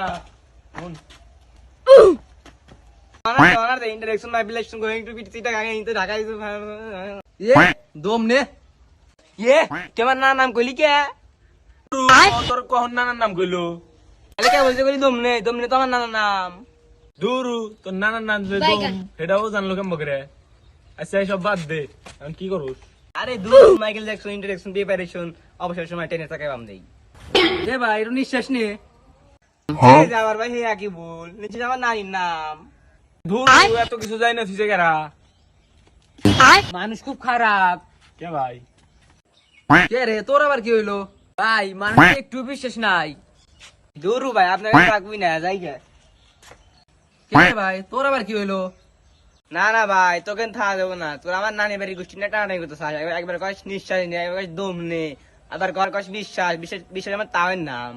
খারা কোন honour the interaction my relation going to be Chittagong into Dhaka is দম নে তোমার নাম কইলি কে তোর কখন নানার নাম কইলো আরে কে বলছে কইলি দমনে দমনে তো আমার নাম দুরু তোর নানার নাম যে দম সেটাও জানলো কেমন করে আচ্ছা সব বাদ দে এখন কি করুস আরে দূর মাইকেল জ্যাকসন ইন্টারেকশন প্রিপারেশন অবসর সময় টেনে থাকে বাম দেই দে ভাই এর নিঃশ্বাস নে এই যাবার ভাই হে কি বল নিচে আমার নানির নাম দুরু এত কিছু যাই না থিসে গেরা মানুষ খুব খারাপ কে ভাই কে রে তোর আবার কি হইলো ভাই মানুষ একটু বিশ্বাস নাই দূর ভাই আপনাকে রাখবি না যাই গে কে ভাই তোর আবার কি হইলো না না ভাই তোকে থাকা দেবো না তোর আমার নানি বাড়ি গোষ্ঠী না টানাটানি করতে চাস একবার কস নিঃশ্বাস নে একবার কস দম নে আবার ঘর কস বিশ্বাস বিশ্বাস বিশ্বাস আমার তাওয়ের নাম